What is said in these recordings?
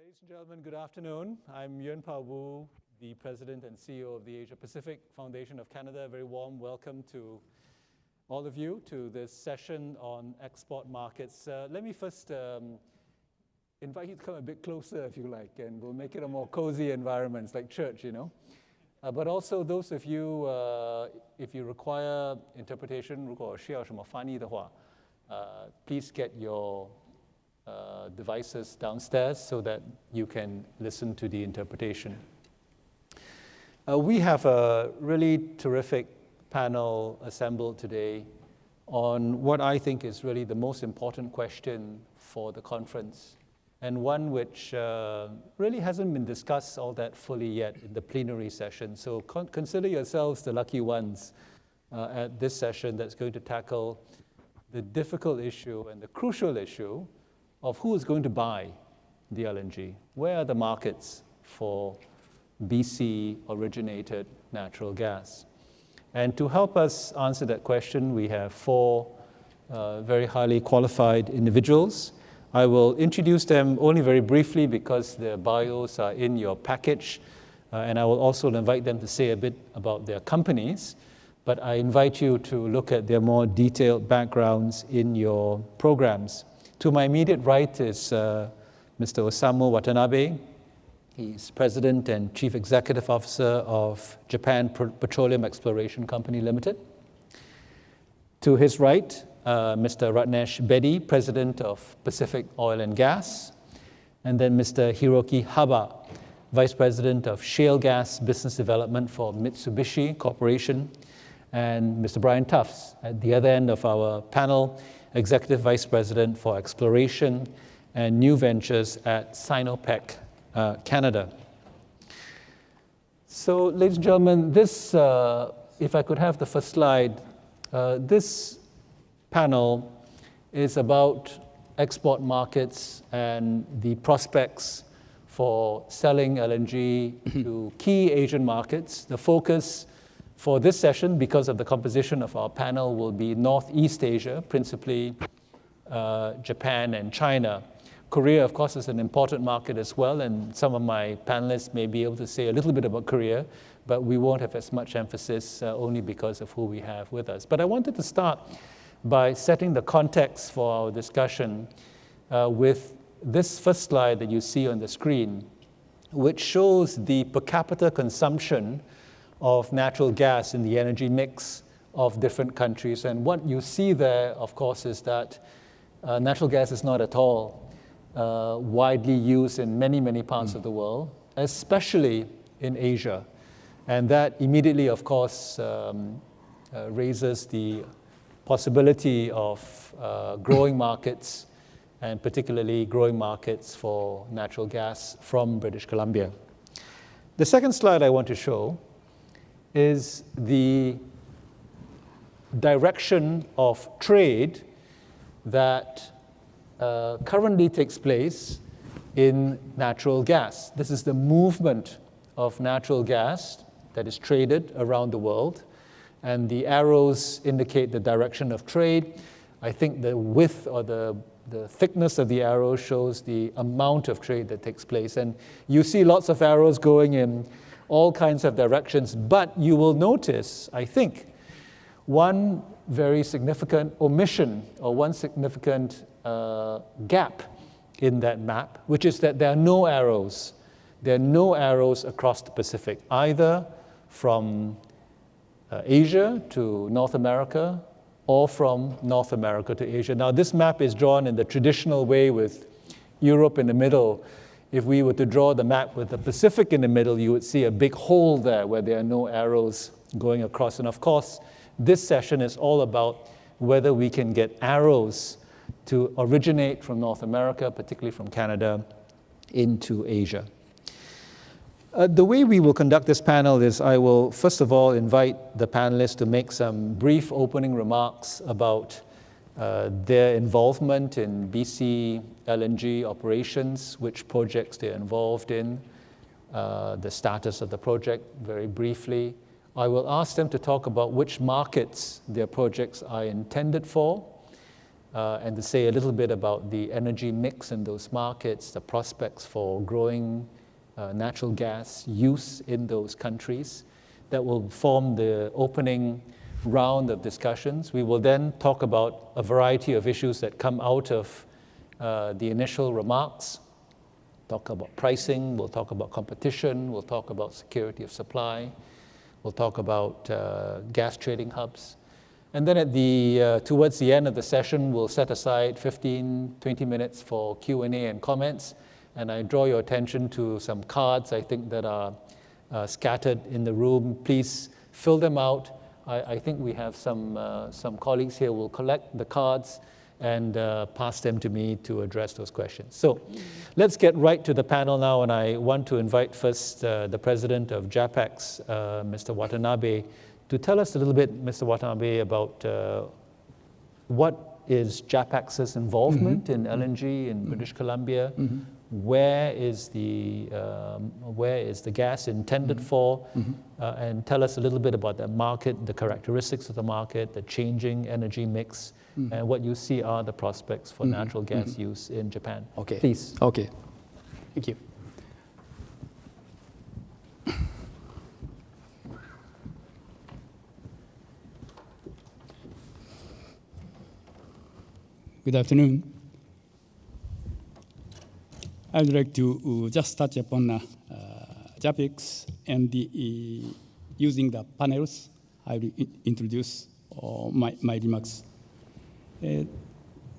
Ladies and gentlemen, good afternoon. I'm Yuen Pao Wu, the President and CEO of the Asia Pacific Foundation of Canada. A very warm welcome to all of you to this session on export markets. Let me first invite you to come a bit closer if you like, and we'll make it a more cozy environment. It's like church, you know. But also those of you, if you require interpretation, 如果需要什么翻译的话, please get your devices downstairs so that you can listen to the interpretation. We have a really terrific panel assembled today on what I think is really the most important question for the conference, and one which really hasn't been discussed all that fully yet in the plenary session. So consider yourselves the lucky ones at this session that's going to tackle the difficult issue and the crucial issue of who is going to buy the LNG. Where are the markets for BC-originated natural gas? And to help us answer that question, we have four very highly qualified individuals. I will introduce them only very briefly because their bios are in your package, and I will also invite them to say a bit about their companies, but I invite you to look at their more detailed backgrounds in your programs. To my immediate right is Mr. Osamu Watanabe. He's President and Chief Executive Officer of Japan Petroleum Exploration Company Limited. To his right, Mr. Ratnesh Bedi, President of Pacific Oil and Gas. And then Mr. Hiroki Haba, Vice President of Shale Gas Business Development for Mitsubishi Corporation. And Mr. Brian Tufts, at the other end of our panel, Executive Vice President for Exploration and New Ventures at Sinopec, Canada. So, ladies and gentlemen, this, if I could have the first slide, this panel is about export markets and the prospects for selling LNG to key Asian markets. The focus for this session, because of the composition of our panel, will be Northeast Asia, principally Japan and China. Korea, of course, is an important market as well, and some of my panelists may be able to say a little bit about Korea, but we won't have as much emphasis only because of who we have with us. But I wanted to start by setting the context for our discussion with this first slide that you see on the screen, which shows the per capita consumption of natural gas in the energy mix of different countries. And what you see there, of course, is that natural gas is not at all widely used in many, many parts of the world, especially in Asia. And that immediately, of course, raises the possibility of growing markets, and particularly growing markets for natural gas from British Columbia. The second slide I want to show is the direction of trade that currently takes place in natural gas. This is the movement of natural gas that is traded around the world, and the arrows indicate the direction of trade. I think the width or the thickness of the arrow shows the amount of trade that takes place, and you see lots of arrows going in all kinds of directions, but you will notice, I think, one very significant omission or one significant gap in that map, which is that there are no arrows. There are no arrows across the Pacific, either from Asia to North America or from North America to Asia. Now, this map is drawn in the traditional way with Europe in the middle. If we were to draw the map with the Pacific in the middle, you would see a big hole there where there are no arrows going across. And of course, this session is all about whether we can get arrows to originate from North America, particularly from Canada, into Asia. The way we will conduct this panel is I will, first of all, invite the panelists to make some brief opening remarks about their involvement in BC LNG operations, which projects they're involved in, the status of the project very briefly. I will ask them to talk about which markets their projects are intended for, and to say a little bit about the energy mix in those markets, the prospects for growing natural gas use in those countries. That will form the opening round of discussions. We will then talk about a variety of issues that come out of the initial remarks. Talk about pricing, we'll talk about competition, we'll talk about security of supply, we'll talk about gas trading hubs. And then at towards the end of the session, we'll set aside 15, 20 minutes for Q&A and comments. And I draw your attention to some cards, I think, that are scattered in the room. Please fill them out. I think we have some colleagues here who will collect the cards and pass them to me to address those questions. So let's get right to the panel now, and I want to invite first the president of JAPEX, Mr. Watanabe, to tell us a little bit, Mr. Watanabe, about what is JAPEX's involvement in LNG in British Columbia, where is the gas intended for, and tell us a little bit about the market, the characteristics of the market, the changing energy mix, and what you see are the prospects for natural gas use in Japan. Okay. Please. Okay. Thank you. Good afternoon. I would like to just touch upon JAPEX and using the panels. I will introduce my remarks.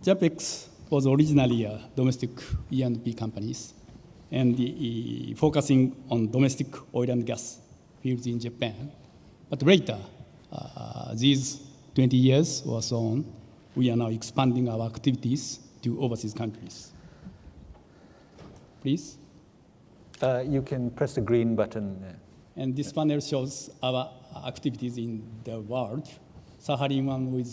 JAPEX was originally a domestic E&P companies and focusing on domestic oil and gas fields in Japan. But later, these 20 years or so on, we are now expanding our activities to overseas countries. Please. You can press the green button there. And this panel shows our activities in the world. Saharin one with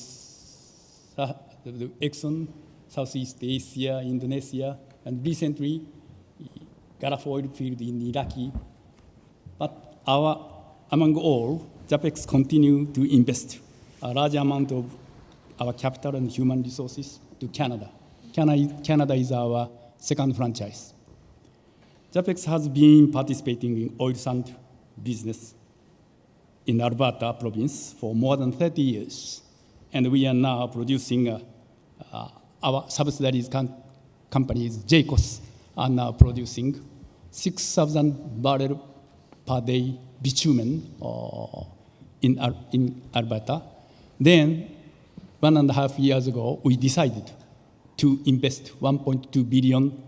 the Exxon, Southeast Asia, Indonesia, and recently, Gulf oil field in Iraq. But among all, JAPEX continue to invest a large amount of our capital and human resources to Canada. Canada is our second franchise. JAPEX has been participating in oil sand business in Alberta province for more than 30 years. And we are now producing, our subsidiaries companies, JCOS, are now producing 6,000 barrels per day bitumen in Alberta. Then, 1.5 years ago, we decided to invest $1.2 billion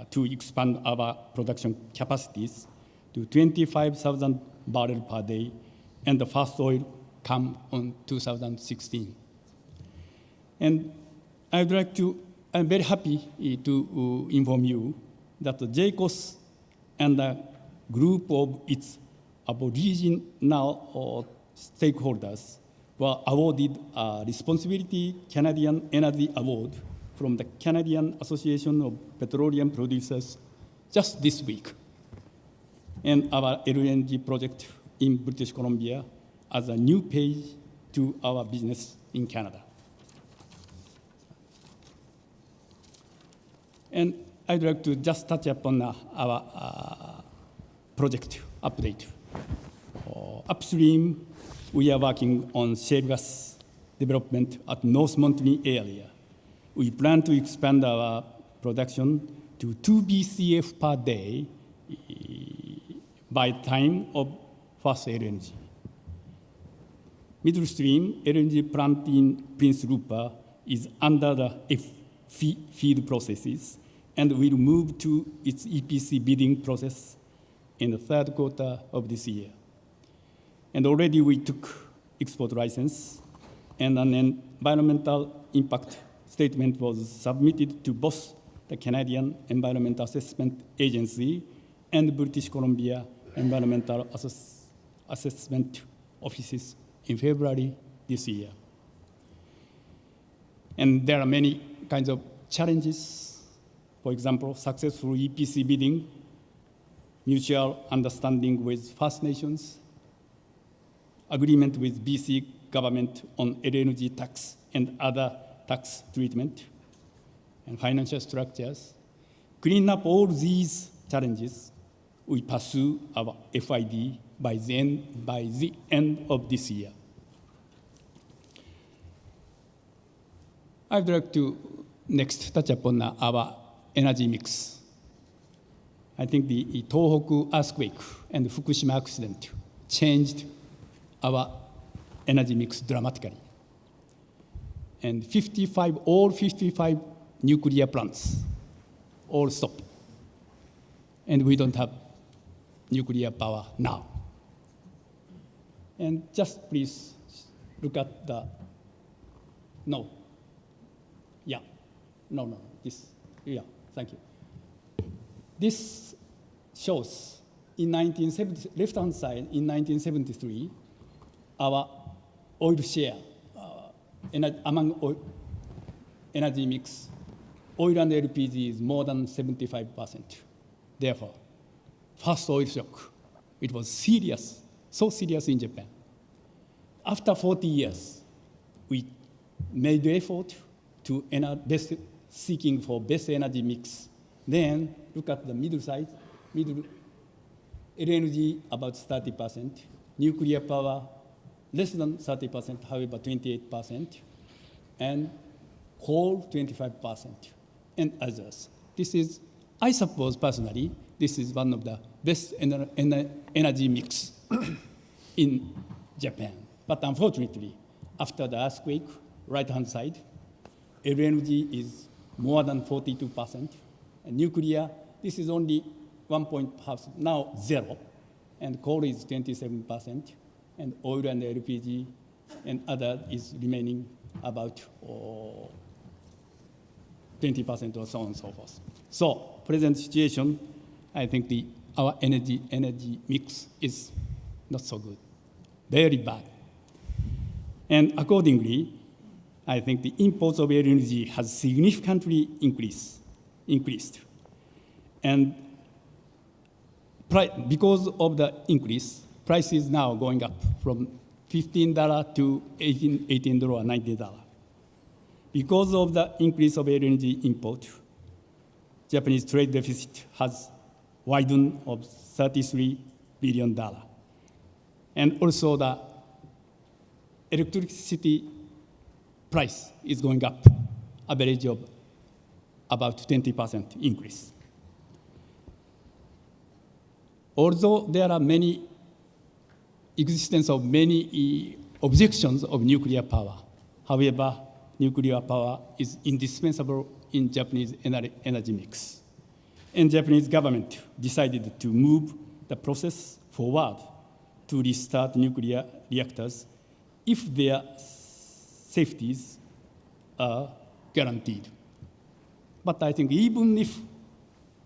to expand our production capacities to 25,000 barrels per day, and the first oil come on 2016. And I'm very happy to inform you that the JCOS and a group of its aboriginal stakeholders were awarded a Responsibility Canadian Energy Award from the Canadian Association of Petroleum Producers just this week. And our LNG project in British Columbia as a new page to our business in Canada. And I'd like to just touch upon our project update. Upstream, we are working on shale gas development at North Montney area. We plan to expand our production to 2 BCF per day by time of first LNG. Midstream LNG plant in Prince Rupert is under the FEED processes and will move to its EPC bidding process in the third quarter of this year. And already we took export license, and an environmental impact statement was submitted to both the Canadian Environmental Assessment Agency and British Columbia Environmental Assessment Offices in February this year. And there are many kinds of challenges. For example, successful EPC bidding, mutual understanding with First Nations, agreement with BC government on LNG tax and other tax treatment and financial structures. Clean up all these challenges, we pursue our FID by the end of this year. I'd like to next touch upon our energy mix. I think the Tohoku earthquake and the Fukushima accident changed our energy mix dramatically. And all 55 nuclear plants all stopped. And we don't have nuclear power now. And just please look at the, no. Yeah, no, this, yeah, thank you. This shows in 1970, left-hand side, in 1973, our oil share among energy mix, oil and LPG is more than 75%. Therefore, first oil shock, it was serious, so serious in Japan. After 40 years, we made the effort to seeking for best energy mix. Then look at the middle side, LNG about 30%, nuclear power less than 30%, however 28%, and coal 25%, and others. This is, I suppose personally, this is one of the best energy mix in Japan. But unfortunately, after the earthquake, right-hand side, LNG is more than 42%, and nuclear, this is only 1.5, now 0, and coal is 27%, and oil and LPG and other is remaining about 20% or so on and so forth. So present situation, I think our energy mix is not so good, very bad. And accordingly, I think the imports of LNG has significantly increased. And because of the increase, price is now going up from $15 to $18 or $19. Because of the increase of LNG import, Japanese trade deficit has widened of $33 billion. And also the electricity price is going up, average of about 20% increase. Although there are many existence of many objections of nuclear power, however, nuclear power is indispensable in Japanese energy mix. And Japanese government decided to move the process forward to restart nuclear reactors if their safeties are guaranteed. But I think even if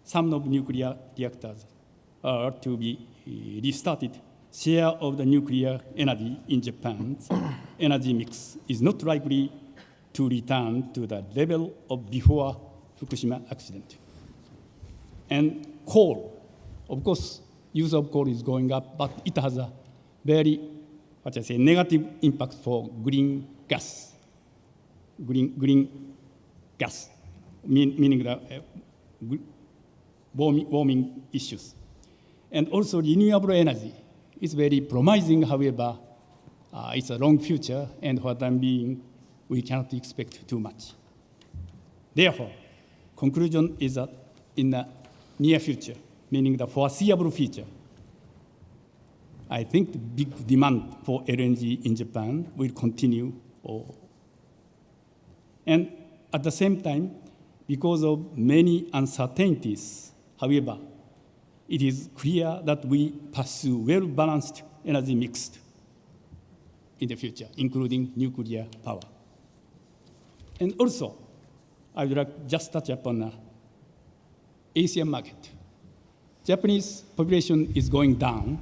some of nuclear reactors are to be restarted, share of the nuclear energy in Japan's energy mix is not likely to return to the level of before Fukushima accident. And coal, of course, use of coal is going up, but it has a very, negative impact for green gas, meaning the warming issues. And also renewable energy is very promising, however, it's a long future, and for the time being, we cannot expect too much. Therefore, conclusion is that in the near future, meaning the foreseeable future, I think the big demand for LNG in Japan will continue. And at the same time, because of many uncertainties, however, it is clear that we pursue well-balanced energy mix in the future, including nuclear power. And also, I would like just touch upon the Asian market. Japanese population is going down,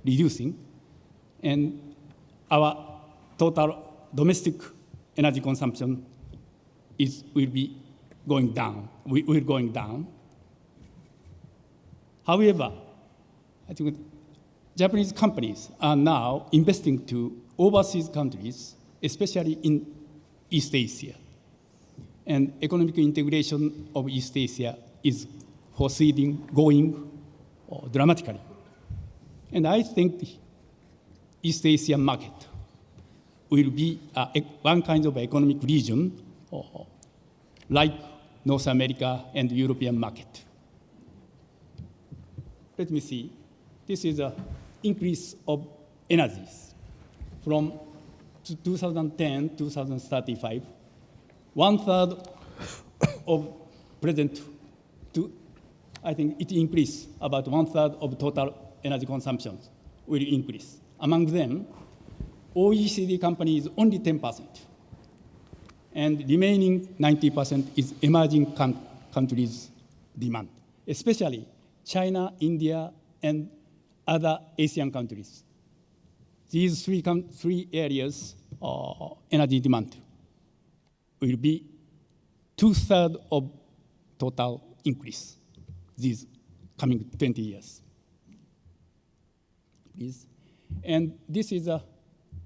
reducing, and our total domestic energy consumption will be going down. We're going down. However, I think Japanese companies are now investing to overseas countries, especially in East Asia. And economic integration of East Asia is going dramatically. And I think the East Asian market will be one kind of economic region like North America and European market. Let me see. This is an increase of energies from 2010 to 2035. 1/3 of present to, I think it increased about 1/3 of total energy consumption will increase. Among them, OECD companies only 10%, and remaining 90% is emerging countries' demand, especially China, India, and other Asian countries. These three areas, energy demand will be 2/3 of total increase these coming 20 years. Please. And this is a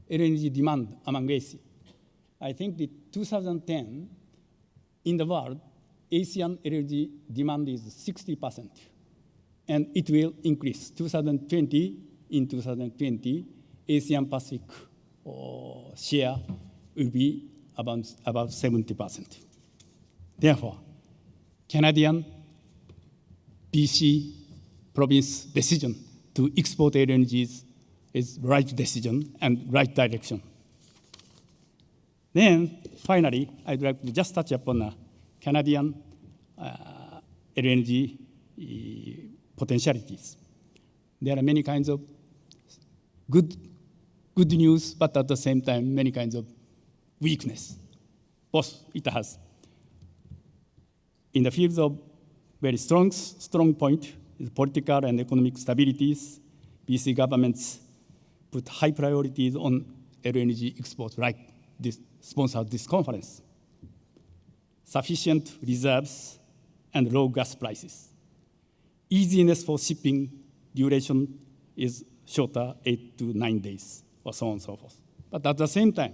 LNG demand among Asia. I think the 2010 in the world, Asian LNG demand is 60%, and it will increase. 2020, in 2020, Asian Pacific share will be about 70%. Therefore, Canadian BC province decision to export LNGs is right decision and right direction. Then, finally, I'd like to just touch upon a Canadian LNG potentialities. There are many kinds of good news, but at the same time, many kinds of weakness. Both it has. In the fields of very strong point is political and economic stabilities. BC governments put high priorities on LNG exports, like this sponsored this conference. Sufficient reserves and low gas prices. Easiness for shipping, duration is shorter, 8 to 9 days, or so on and so forth. But at the same time,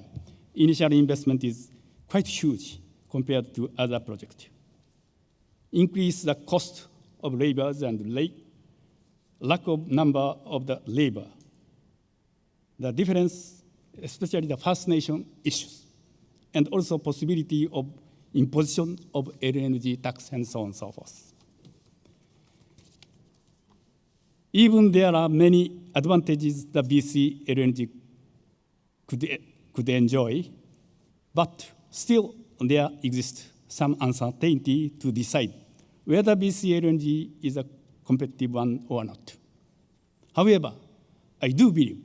initial investment is quite huge compared to other projects. Increase the cost of labors and lack of number of the labor. The difference, especially the First Nation issues, and also possibility of imposition of LNG tax and so on and so forth. Even there are many advantages that BC LNG could enjoy, but still there exists some uncertainty to decide whether BC LNG is a competitive one or not. However, I do believe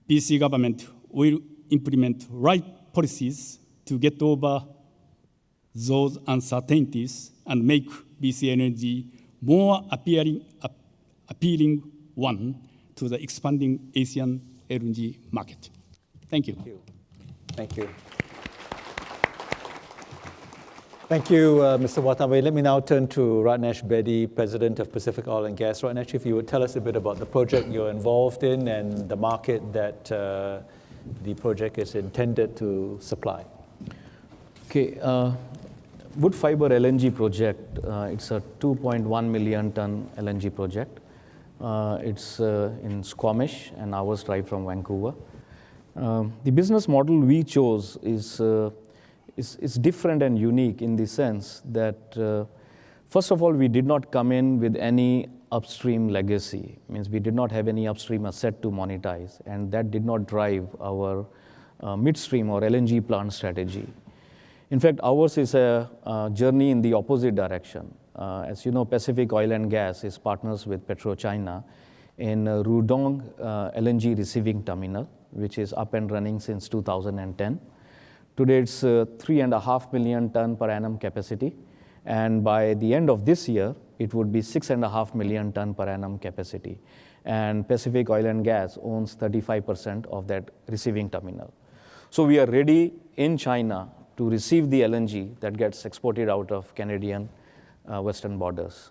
BC government will implement right policies to get over those uncertainties and make BC LNG more appealing one to the expanding Asian LNG market. Thank you. Thank you. Thank you, Mr. Watanabe. Let me now turn to Ratnesh Bedi, President of Pacific Oil and Gas. Ratnesh, if you would tell us a bit about the project you're involved in and the market that the project is intended to supply. Okay, Wood Fiber LNG project, it's a 2.1 million ton LNG project. It's in Squamish, an hour's drive from Vancouver. The business model we chose is different and unique in the sense that, first of all, we did not come in with any upstream legacy. Means we did not have any upstream asset to monetize, and that did not drive our midstream or LNG plant strategy. In fact, ours is a journey in the opposite direction. As you know, Pacific Oil and Gas is partners with PetroChina in Rudong LNG receiving terminal, which is up and running since 2010. Today, it's 3.5 million ton per annum capacity, and by the end of this year, it would be 6.5 million ton per annum capacity. And Pacific Oil and Gas owns 35% of that receiving terminal. So we are ready in China to receive the LNG that gets exported out of Canadian western borders.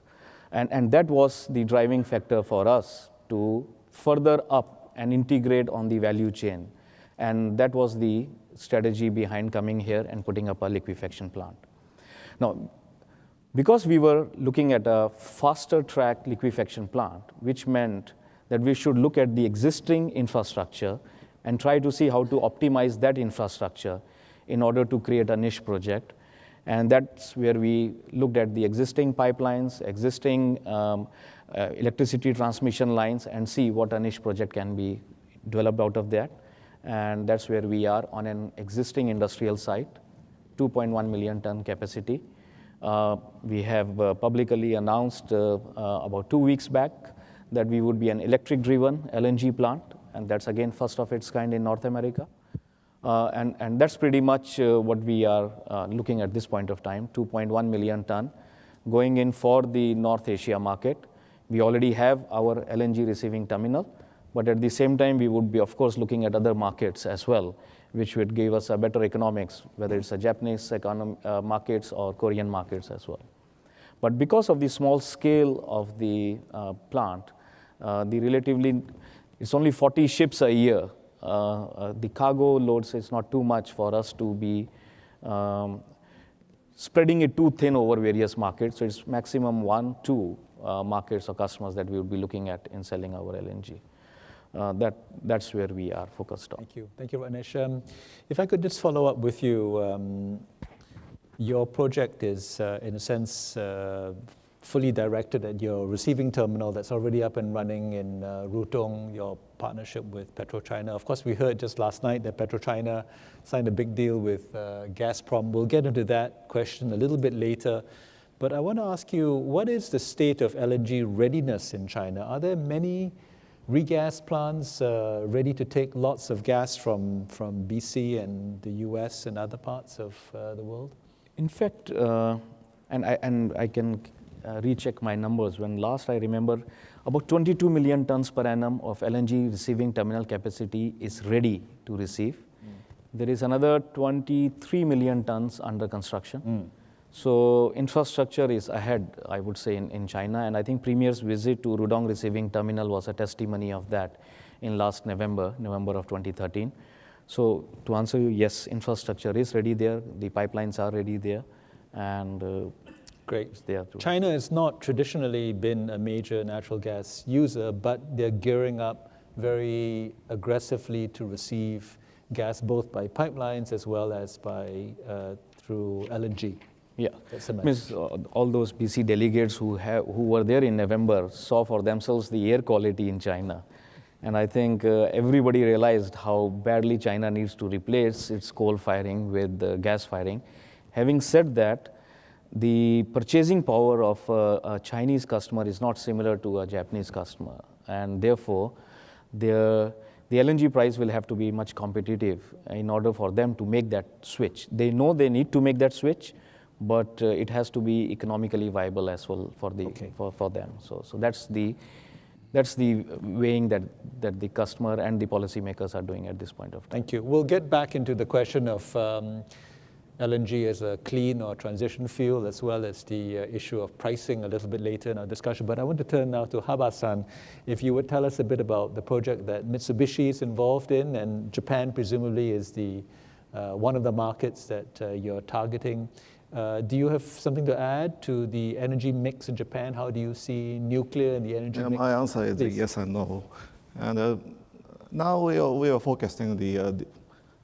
And that was the driving factor for us to further up and integrate on the value chain. And that was the strategy behind coming here and putting up a liquefaction plant. Now, because we were looking at a faster track liquefaction plant, which meant that we should look at the existing infrastructure and try to see how to optimize that infrastructure in order to create a niche project. And that's where we looked at the existing pipelines, existing electricity transmission lines, and see what a niche project can be developed out of that. And that's where we are on an existing industrial site, 2.1 million ton capacity. We have publicly announced about 2 weeks back that we would be an electric-driven LNG plant, and that's again first of its kind in North America. And that's pretty much what we are looking at this point of time, 2.1 million ton, going in for the North Asia market. We already have our LNG receiving terminal, but at the same time, we would be, of course, looking at other markets as well, which would give us a better economics, whether it's a Japanese markets or Korean markets as well. But because of the small scale of the plant, it's only 40 ships a year. The cargo loads is not too much for us to be spreading it too thin over various markets. So it's maximum 1-2 markets or customers that we would be looking at in selling our LNG. That's where we are focused on. Thank you, Ranesh. If I could just follow up with you, your project is, in a sense, fully directed at your receiving terminal that's already up and running in Rutong, your partnership with PetroChina. Of course, we heard just last night that PetroChina signed a big deal with Gazprom. We'll get into that question a little bit later. But I want to ask you, what is the state of LNG readiness in China? Are there many regas plants ready to take lots of gas from BC and the US and other parts of the world? In fact, and I can recheck my numbers. When last I remember, about 22 million tons per annum of LNG receiving terminal capacity is ready to receive. There is another 23 million tons under construction. So infrastructure is ahead, I would say, in China. And I think Premier's visit to Rudong receiving terminal was a testimony of that in last November of 2013. So to answer you, yes, infrastructure is ready there. The pipelines are ready there. And great. There China has not traditionally been a major natural gas user, but they're gearing up very aggressively to receive gas both by pipelines as well as by through LNG. Yeah, means all those BC delegates who were there in November saw for themselves the air quality in China. And I think everybody realized how badly China needs to replace its coal firing with gas firing. Having said that, the purchasing power of a Chinese customer is not similar to a Japanese customer. And therefore, the LNG price will have to be much competitive in order for them to make that switch. They know they need to make that switch, but it has to be economically viable as well for them. So that's the weighing that the customer and the policymakers are doing at this point of time. Thank you. We'll get back into the question of LNG as a clean or transition fuel, as well as the issue of pricing a little bit later in our discussion. But I want to turn now to Haba-san. If you would tell us a bit about the project that Mitsubishi is involved in, and Japan presumably is the one of the markets that you're targeting. Do you have something to add to the energy mix in Japan? How do you see nuclear in the energy mix? My answer is yes and no. And now we are focusing the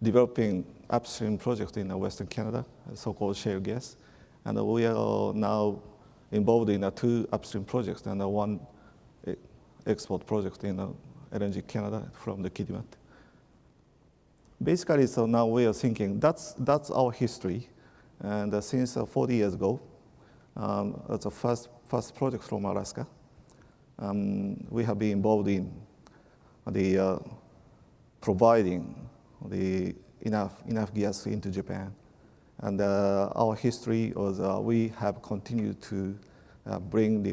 developing upstream project in Western Canada, so-called shale gas. And we are now involved in 2 upstream projects and 1 export project in LNG Canada from the Kitimat. Basically, so now we are thinking that's our history. And since 40 years ago, it's the first project from Alaska. We have been involved in the providing the enough gas into Japan. And our history was we have continued to bring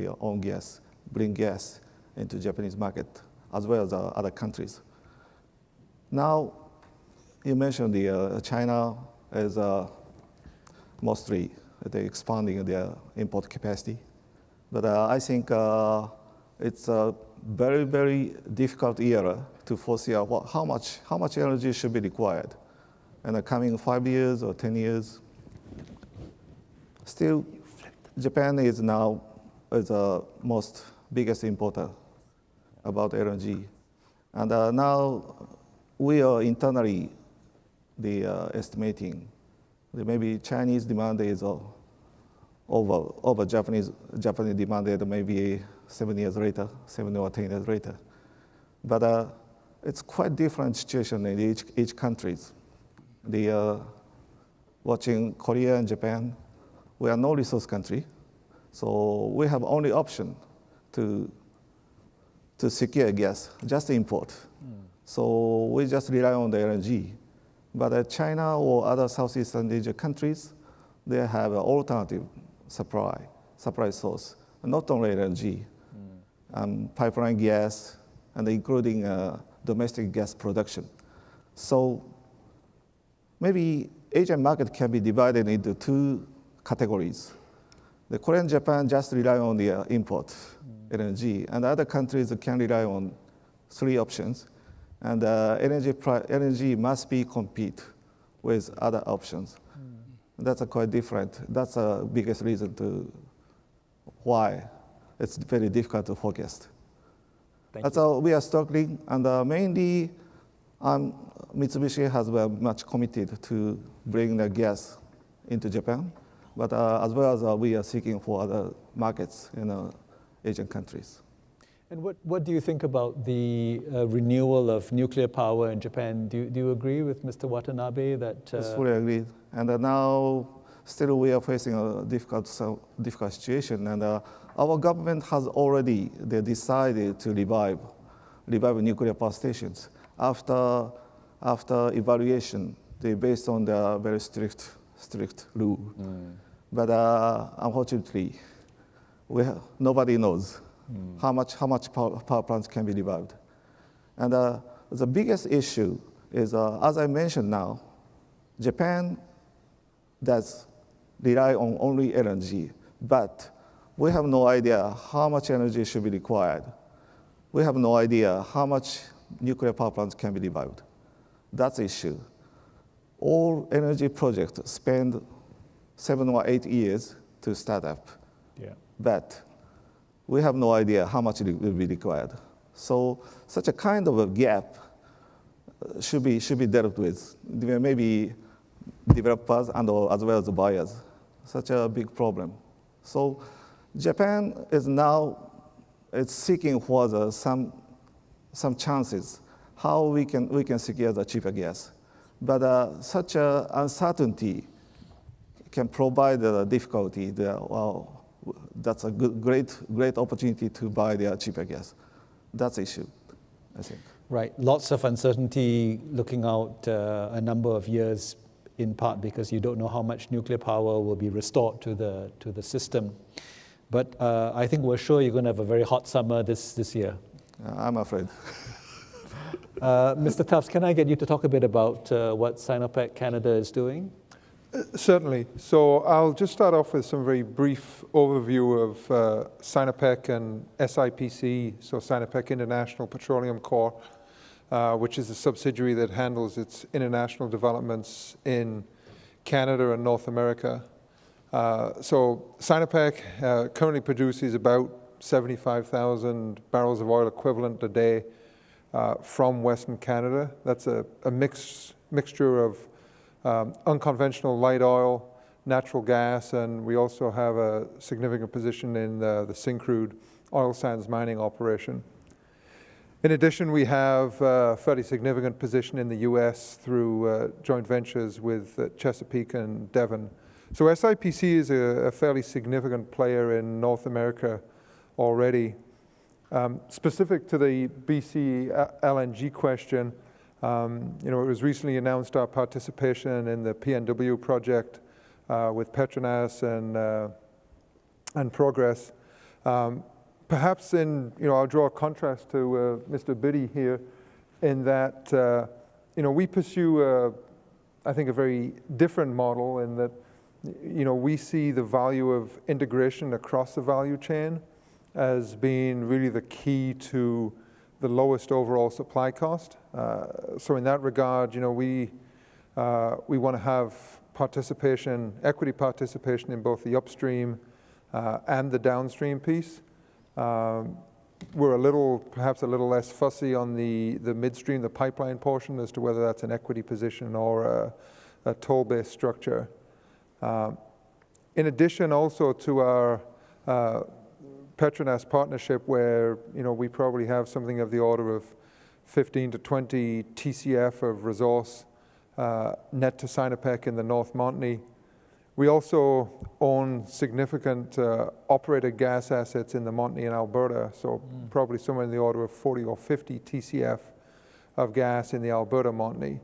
gas into Japanese market as well as other countries. Now, you mentioned the China is mostly expanding their import capacity. But I think it's very, very difficult era to foresee how much energy should be required in the coming 5 years or 10 years. Still, Japan is now the most biggest importer about LNG. And now we are internally estimating that maybe Chinese demand is over Japanese demand maybe 7 years later, 7 or 10 years later. But it's quite different situation in each countries. Watching Korea and Japan, we are no resource country, so we have only option to secure gas, just import. So we just rely on the LNG. But China or other Southeast Asian countries, they have an alternative supply source, not only LNG, pipeline gas, and including domestic gas production. So maybe Asian market can be divided into two categories. The Korea and Japan just rely on the import LNG, and other countries can rely on three options. And energy must be compete with other options. That's quite different. That's the biggest reason why it's very difficult to forecast. That's how we are struggling, and mainly Mitsubishi has been much committed to bring the gas into Japan, but as well as we are seeking for other markets in Asian countries. And what do you think about the renewal of nuclear power in Japan? Do you agree with Mr. Watanabe that? Yes, fully agree. And now still we are facing a difficult situation, and our government has already decided to revive nuclear power stations after evaluation. They based on the very strict rule. But unfortunately, nobody knows how much power plants can be revived. And the biggest issue is, as I mentioned now, Japan does rely on only LNG, but we have no idea how much energy should be required. We have no idea how much nuclear power plants can be revived. That's the issue. All energy projects spend 7 or 8 years to start up. Yeah. But we have no idea how much it will be required. So such a kind of a gap should be dealt with. There may be developers and as well as the buyers. Such a big problem. So Japan is now seeking for some chances how we can secure the cheaper gas. But such a uncertainty can provide the difficulty. That's a great opportunity to buy the cheaper gas. That's the issue, I think. Right, lots of uncertainty looking out a number of years, in part because you don't know how much nuclear power will be restored to the system. But I think we're sure you're going to have a very hot summer this year. I'm afraid. Mr. Tufts, can I get you to talk a bit about what Sinopec Canada is doing? Certainly. So I'll just start off with some very brief overview of Sinopec and SIPC, so Sinopec International Petroleum Corp, which is a subsidiary that handles its international developments in Canada and North America. So Sinopec currently produces about 75,000 barrels of oil equivalent a day from Western Canada. That's a mixture of unconventional light oil, natural gas, and we also have a significant position in the Syncrude oil sands mining operation. In addition, we have a fairly significant position in the US through joint ventures with Chesapeake and Devon. So SIPC is a fairly significant player in North America already. Specific to the BC LNG question, it was recently announced our participation in the PNW project with Petronas and Progress. Perhaps I'll draw a contrast to Mr. Biddy here in that, we pursue, I think, a very different model in that, we see the value of integration across the value chain as being really the key to the lowest overall supply cost. So in that regard, we want to have participation, equity participation in both the upstream and the downstream piece. We're perhaps a little less fussy on the midstream, the pipeline portion, as to whether that's an equity position or a toll-based structure. In addition, also to our Petronas partnership, where we probably have something of the order of 15 to 20 TCF of resource net to Sinopec in the North Montney. We also own significant operated gas assets in the Montney in Alberta, so probably somewhere in the order of 40 or 50 TCF of gas in the Alberta Montney.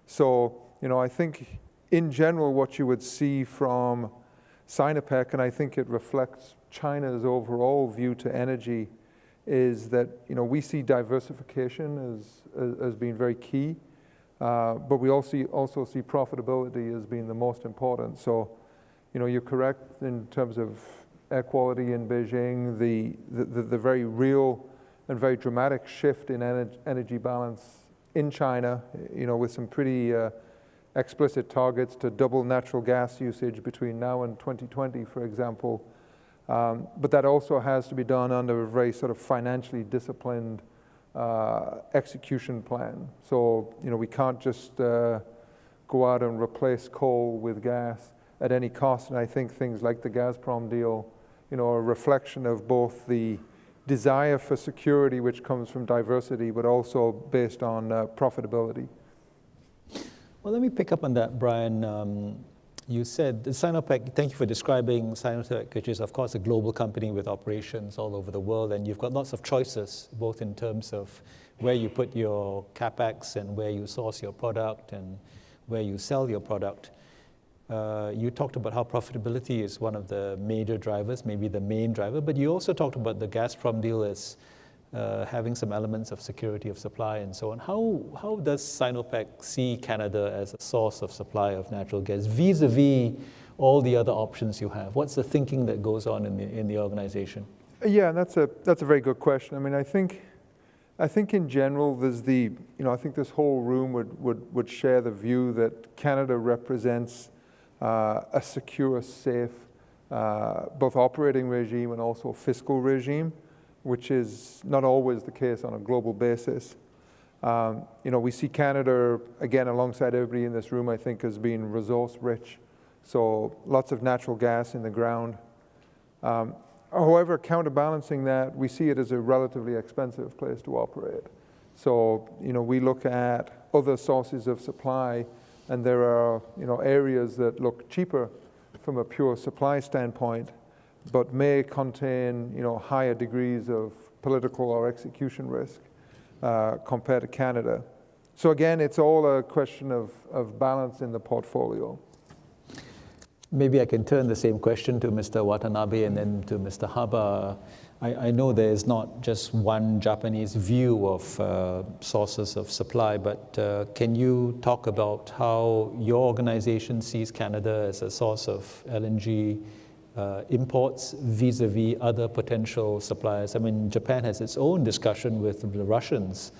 So, I think in general what you would see from Sinopec, and I think it reflects China's overall view to energy, is that we see diversification as being very key, but we also see profitability as being the most important. So, you're correct in terms of air quality in Beijing, the very real and very dramatic shift in energy balance in China, with some pretty explicit targets to double natural gas usage between now and 2020, for example. But that also has to be done under a very sort of financially disciplined execution plan. So, we can't just go out and replace coal with gas at any cost. And I think things like the Gazprom deal, are a reflection of both the desire for security, which comes from diversity, but also based on profitability. Well, let me pick up on that, Brian. You said Sinopec, thank you for describing Sinopec, which is, of course, a global company with operations all over the world, and you've got lots of choices, both in terms of where you put your capex and where you source your product and where you sell your product. You talked about how profitability is one of the major drivers, maybe the main driver, but you also talked about the Gazprom deal as having some elements of security of supply and so on. How does Sinopec see Canada as a source of supply of natural gas vis-a-vis all the other options you have? What's the thinking that goes on in the organization? Yeah, that's a very good question. I mean, I think in general, there's I think this whole room would share the view that Canada represents a secure, safe, both operating regime and also fiscal regime, which is not always the case on a global basis. We see Canada, again, alongside everybody in this room, I think, as being resource rich. So lots of natural gas in the ground. However, counterbalancing that, we see it as a relatively expensive place to operate. So, we look at other sources of supply, and there are, areas that look cheaper from a pure supply standpoint, but may contain, higher degrees of political or execution risk compared to Canada. So again, it's all a question of balance in the portfolio. Maybe I can turn the same question to Mr. Watanabe and then to Mr. Haba. I know there is not just one Japanese view of sources of supply, but can you talk about how your organization sees Canada as a source of LNG imports vis-a-vis other potential suppliers? I mean, Japan has its own discussion with the Russians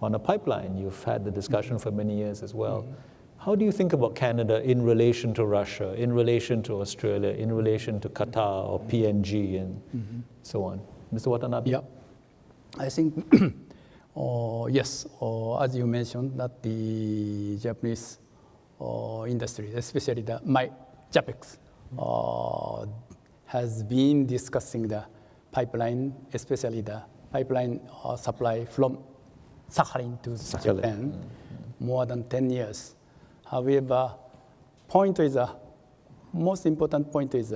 on a pipeline. You've had the discussion for many years as well. Mm-hmm. How do you think about Canada in relation to Russia, in relation to Australia, in relation to Qatar or PNG and so on? Mr. Watanabe? Yeah, I think, yes, as you mentioned, that the Japanese industry, especially my JAPEX, has been discussing the pipeline, especially the pipeline supply from Sakhalin to Japan, more than 10 years. However, most important point is,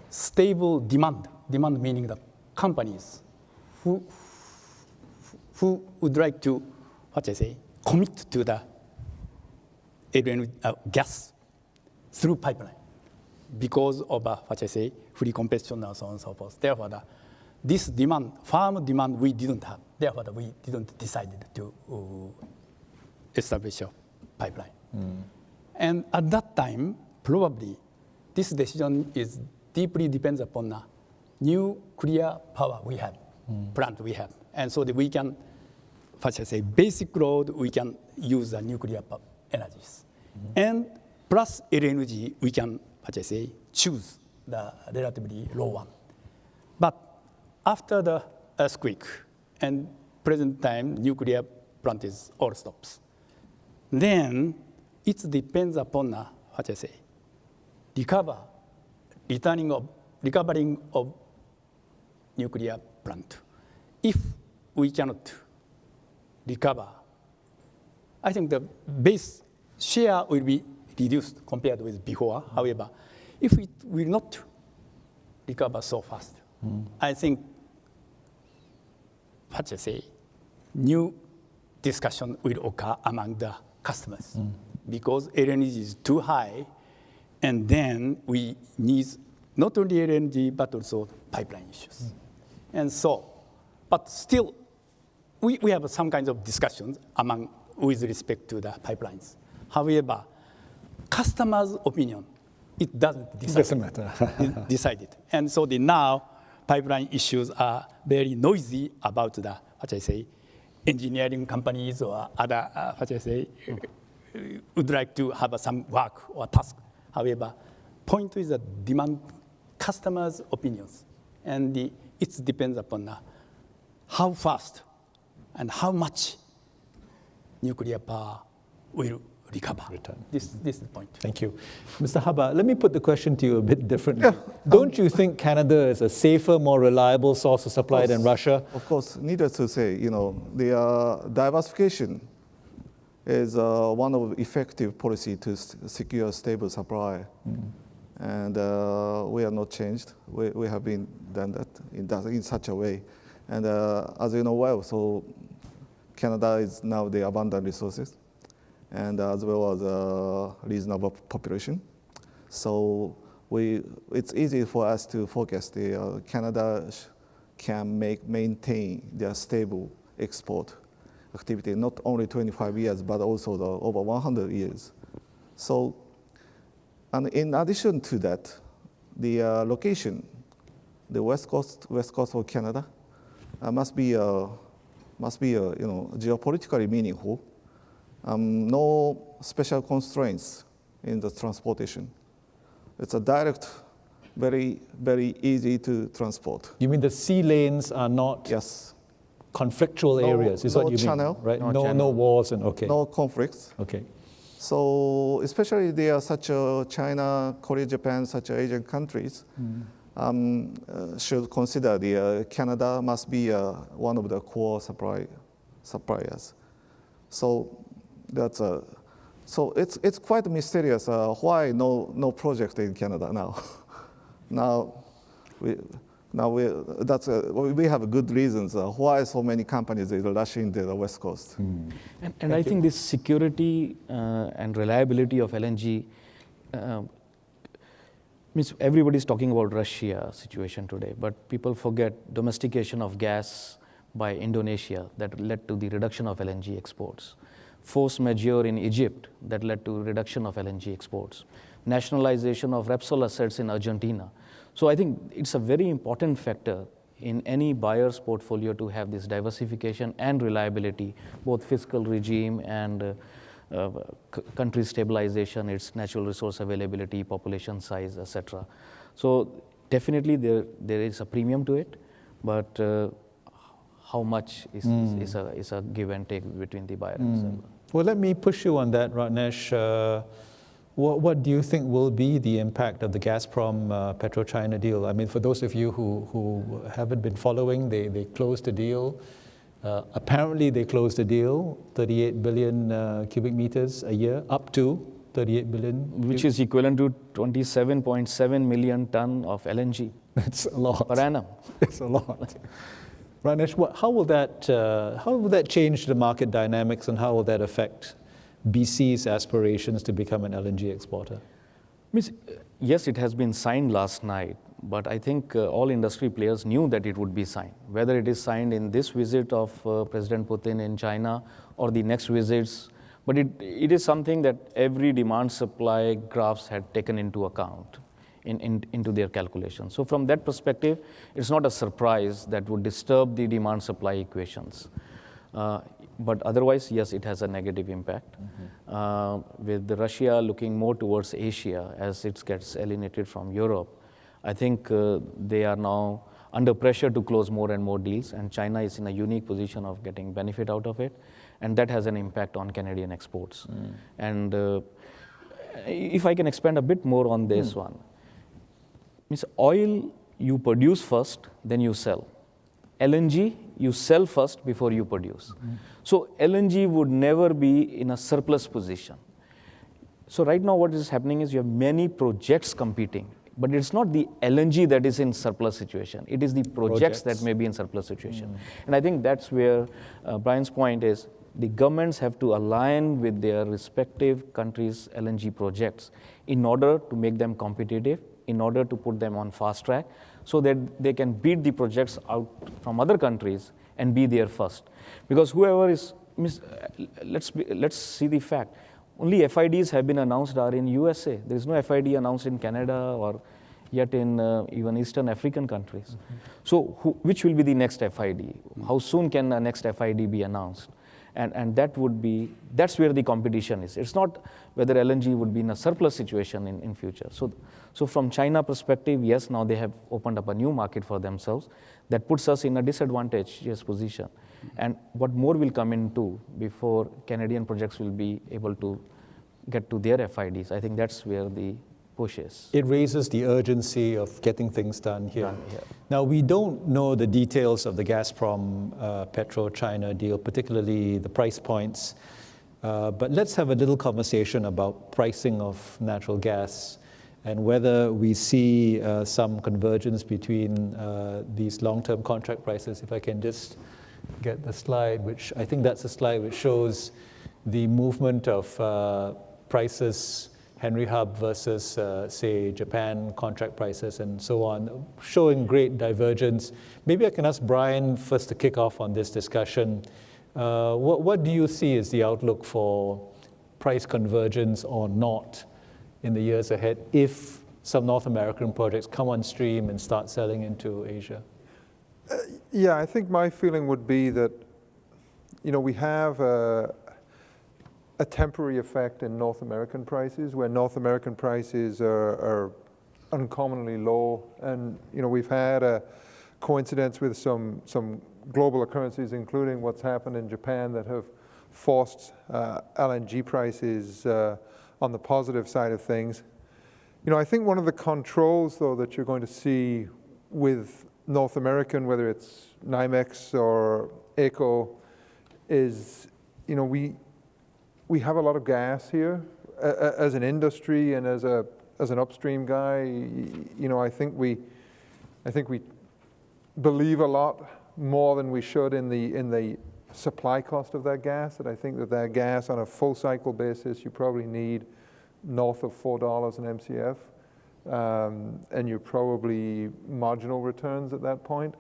stable demand. Demand meaning the companies who would like to, commit to the gas through pipeline because of, free competition and so on and so forth. Therefore, this demand, firm demand, we didn't have. Therefore, we didn't decide to establish a pipeline. And at that time, probably, this decision is deeply depends upon nuclear power we have, plant we have. And so that we can, what I say, basic load, we can use the nuclear energies. And plus LNG, we can, what I say, choose the relatively low one. But after the earthquake and present time, nuclear plant is all stops. Then it depends upon, what I say, recovering of nuclear plant. If we cannot recover, I think the base share will be reduced compared with before. However, if it will not recover so fast, I think, what I say, new discussion will occur among the customers because LNG is too high, and then we need not only LNG but also pipeline issues. And so, but still, we have some kinds of discussions with respect to the pipelines. However, customers' opinion, it doesn't decide it. And so now pipeline issues are very noisy about the, what I say, engineering companies or other, what I say, would like to have some work or task. However, point is that demand customers' opinions, and it depends upon how fast and how much nuclear power will recover. This is the point. Thank you. Mr. Haba, let me put the question to you a bit differently. Don't you think Canada is a safer, more reliable source of supply than Russia? Of course, needless to say, the diversification is one of the effective policy to secure stable supply. And we are not changed. We have been done that in such a way. And as you know well, so Canada is now the abundant resources, and as well as a reasonable population. So it's easy for us to forecast Canada can maintain their stable export activity, not only 25 years, but also over 100 years. So, and in addition to that, the location, the west coast of Canada, must be geopolitically meaningful. No special constraints in the transportation. It's a direct, very, very easy to transport. You mean the sea lanes are not conflictual areas, is what you channel, mean, right? No wars and okay. No conflicts. Okay. So especially there are such China, Korea, Japan, such Asian countries, should consider Canada must be one of the core suppliers. So that's so it's quite mysterious why no project in Canada now. We have good reasons why so many companies are rushing to the West Coast. And I think this security and reliability of LNG means everybody's talking about Russia situation today, but people forget domestication of gas by Indonesia that led to the reduction of LNG exports. Force majeure in Egypt that led to reduction of LNG exports. Nationalization of Repsol assets in Argentina. So I think it's a very important factor in any buyer's portfolio to have this diversification and reliability, both fiscal regime and country stabilization, its natural resource availability, population size, etc. So definitely there is a premium to it, but how much is a give and take between the buyer and seller. Well, let me push you on that, Ratnesh. What do you think will be the impact of the Gazprom PetroChina deal? I mean, for those of you who haven't been following, they closed the deal. Apparently, they closed the deal, 38 billion cubic meters a year, up to 38 billion. Which is equivalent to 27.7 million ton of LNG. That's a lot. Per annum. It's a lot. Ratnesh, how will that change the market dynamics, and how will that affect BC's aspirations to become an LNG exporter? Yes, it has been signed last night, but I think all industry players knew that it would be signed. Whether it is signed in this visit of President Putin in China or the next visits, but it is something that every demand-supply graphs had taken into account. into their calculations. So from that perspective, it's not a surprise that would disturb the demand-supply equations. But otherwise, yes, it has a negative impact. With Russia looking more towards Asia as it gets alienated from Europe, I think they are now under pressure to close more and more deals, and China is in a unique position of getting benefit out of it, and that has an impact on Canadian exports. And if I can expand a bit more on this one, means oil you produce first, then you sell. LNG, you sell first before you produce. So LNG would never be in a surplus position. So right now what is happening is you have many projects competing, but it's not the LNG that is in surplus situation. It is the projects that may be in surplus situation. And I think that's where Brian's point is, the governments have to align with their respective countries' LNG projects in order to make them competitive, in order to put them on fast track, so that they can beat the projects out from other countries and be there first. Because whoever is, let's see the fact, only FIDs have been announced are in USA. There is no FID announced in Canada or yet in even Eastern African countries. So which will be the next FID? How soon can a next FID be announced? And that would be, that's where the competition is. It's not whether LNG would be in a surplus situation in future. So from China perspective, yes, now they have opened up a new market for themselves that puts us in a disadvantageous position. And what more will come into before Canadian projects will be able to get to their FIDs? I think that's where the push is. It raises the urgency of getting things done here. Now, we don't know the details of the Gazprom PetroChina deal, particularly the price points. But let's have a little conversation about pricing of natural gas and whether we see some convergence between these long-term contract prices. If I can just get the slide, which I think that's a slide which shows the movement of prices, Henry Hub versus, say, Japan contract prices and so on, showing great divergence. Maybe I can ask Brian first to kick off on this discussion. What do you see as the outlook for price convergence or not in the years ahead if some North American projects come on stream and start selling into Asia? Yeah, I think my feeling would be that, we have a temporary effect in North American prices, where North American prices are uncommonly low. And, we've had a coincidence with some global occurrences, including what's happened in Japan, that have forced LNG prices on the positive side of things. I think one of the controls, though, that you're going to see with North American, whether it's NYMEX or AECO, is, we have a lot of gas here as an industry and as an upstream guy. I think we believe a lot more than we should in the supply cost of that gas. That I think that gas on a full cycle basis, you probably need north of $4 an MCF, and you're probably marginal returns at that point.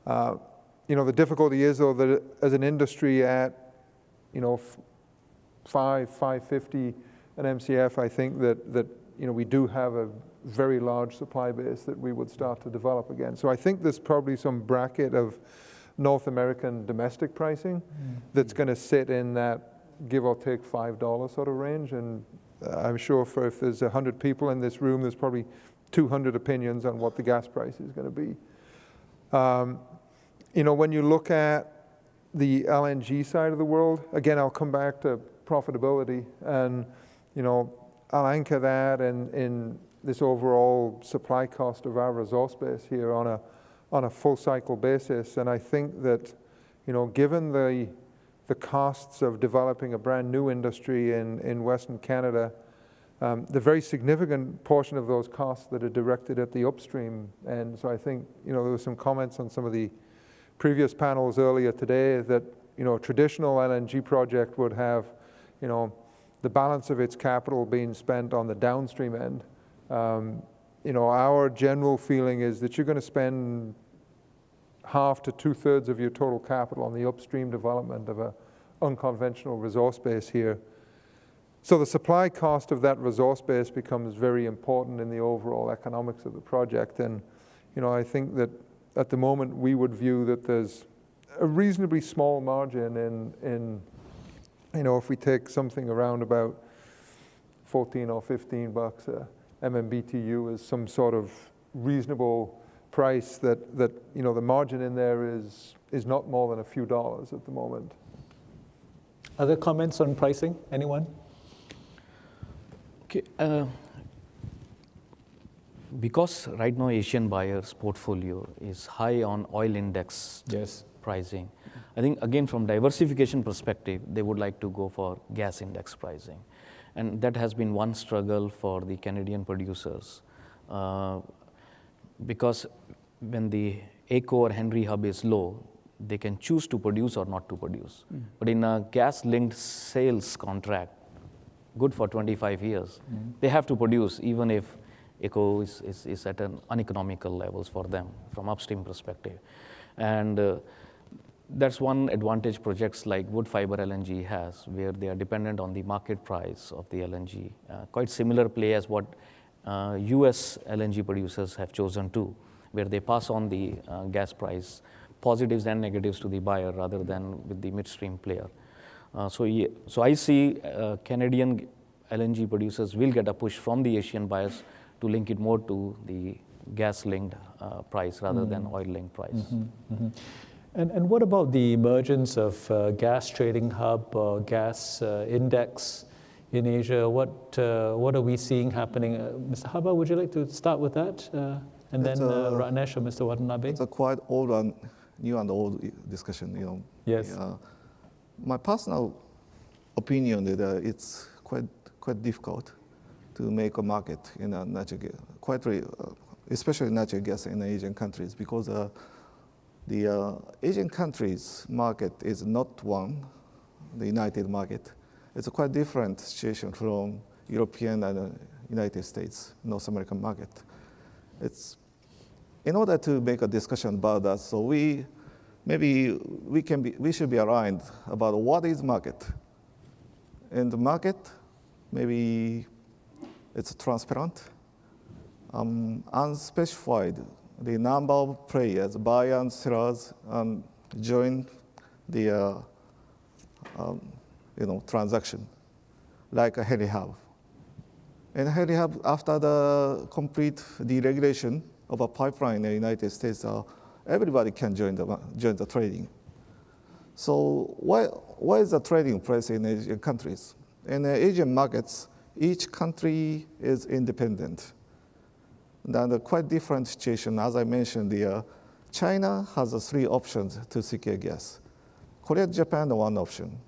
The difficulty is, though, that as an industry at $5.50 an MCF, I think that we do have a very large supply base that we would start to develop again. So I think there's probably some bracket of North American domestic pricing that's going to sit in that give or take $5 sort of range. And I'm sure if there's 100 people in this room, there's probably 200 opinions on what the gas price is going to be. When you look at the LNG side of the world, again, I'll come back to profitability, and I'll anchor that in this overall supply cost of our resource base here on a full cycle basis. And I think that given the costs of developing a brand new industry in Western Canada, the very significant portion of those costs that are directed at the upstream. And so I think there were some comments on some of the previous panels earlier today that a traditional LNG project would have the balance of its capital being spent on the downstream end. Our general feeling is that you're going to spend half to 2/3 of your total capital on the upstream development of an unconventional resource base here. So the supply cost of that resource base becomes very important in the overall economics of the project. And, I think that at the moment we would view that there's a reasonably small margin in if we take something around about 14 or 15 bucks a MMBTU as some sort of reasonable price, that the margin in there is not more than a few dollars at the moment. Other comments on pricing? Anyone? Okay. Because right now Asian buyers' portfolio is high on oil index Yes. pricing, I think again from diversification perspective, they would like to go for gas index pricing. And that has been one struggle for the Canadian producers. Because when the AECO or Henry Hub is low, they can choose to produce or not to produce. But in a gas-linked sales contract, good for 25 years, they have to produce even if AECO is at an uneconomical levels for them from upstream perspective. And that's one advantage projects like wood fiber LNG has, where they are dependent on the market price of the LNG. Quite similar play as what US LNG producers have chosen to, where they pass on the gas price, positives and negatives to the buyer rather than with the midstream player. So I see Canadian LNG producers will get a push from the Asian buyers to link it more to the gas-linked price rather than oil-linked price. And what about the emergence of gas trading hub or gas index in Asia? What are we seeing happening? Mr. Haba, would you like to start with that? And then Ranesh or Mr. Watanabe? It's a quite old and new and old discussion, Yes. My personal opinion is that it's quite difficult to make a market in natural gas, especially natural gas in Asian countries, because the Asian countries' market is not one, the United market. It's a quite different situation from European and United States, North American market. In order to make a discussion about that, so we should be aligned about what is market. In the market, maybe it's transparent, unspecified. The number of players, buyers and sellers, join the transaction, like a Henry Hub. And Henry Hub, after the complete deregulation of a pipeline in the United States, everybody can join the trading. So why is the trading place in Asian countries? In the Asian markets, each country is independent. And a quite different situation, as I mentioned, China has 3 options to secure gas. Korea, Japan, one option.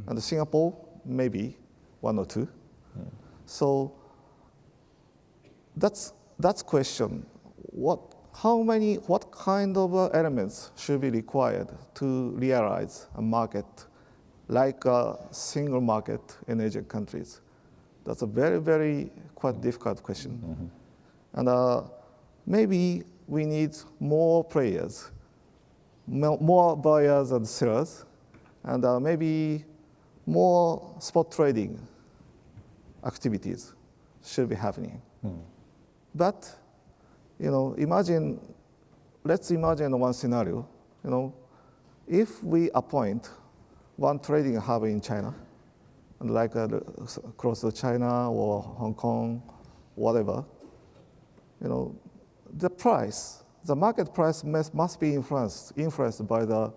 And Singapore, maybe 1 or 2. So that's question. What kind of elements should be required to realize a market like a single market in Asian countries? That's a very, very quite difficult question. And maybe we need more players, more buyers and sellers, and maybe more spot trading activities should be happening. But, let's imagine one scenario. If we appoint one trading hub in China, like across China or Hong Kong, whatever, the market price must be influenced by the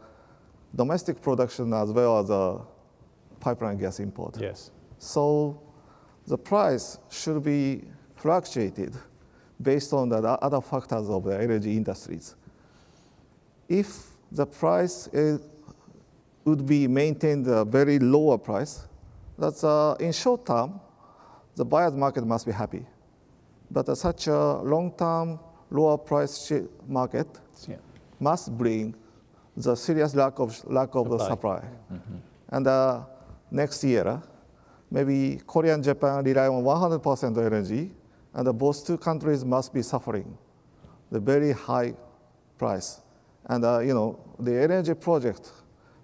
domestic production as well as the pipeline gas import. Yes. So the price should be fluctuated based on the other factors of the energy industries. If the price would be maintained a very lower price, that's in short term, the buyer's market must be happy. But such a long-term, lower price market must bring the serious lack of the supply. And next year, maybe Korea and Japan rely on 100% energy, and both 2 countries must be suffering the very high price. And the energy project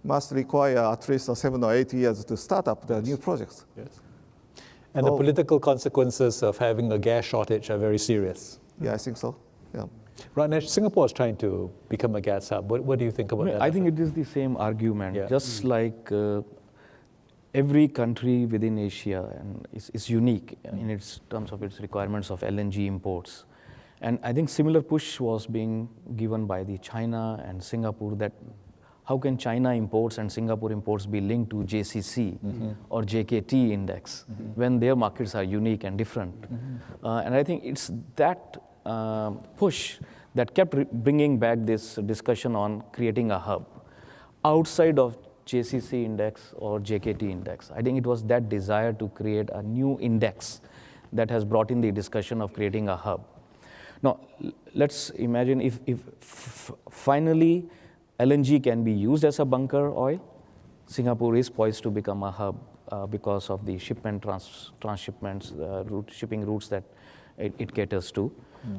must require at least 7 or 8 years to start up the new projects. Yes. And the political consequences of having a gas shortage are very serious. Yeah, I think so. Yeah. Ranesh, Singapore is trying to become a gas hub. What do you think about that? I think it is the same argument, Yeah. just like every country within Asia and is unique in its terms of its requirements of LNG imports. And I think similar push was being given by the China and Singapore, that how can China imports and Singapore imports be linked to JCC or JKT index when their markets are unique and different. And I think it's that push that kept bringing back this discussion on creating a hub outside of JCC index or JKT index. I think it was that desire to create a new index that has brought in the discussion of creating a hub. Now, let's imagine if finally LNG can be used as a bunker oil, Singapore is poised to become a hub because of the shipment, transshipments, shipping routes that it caters to.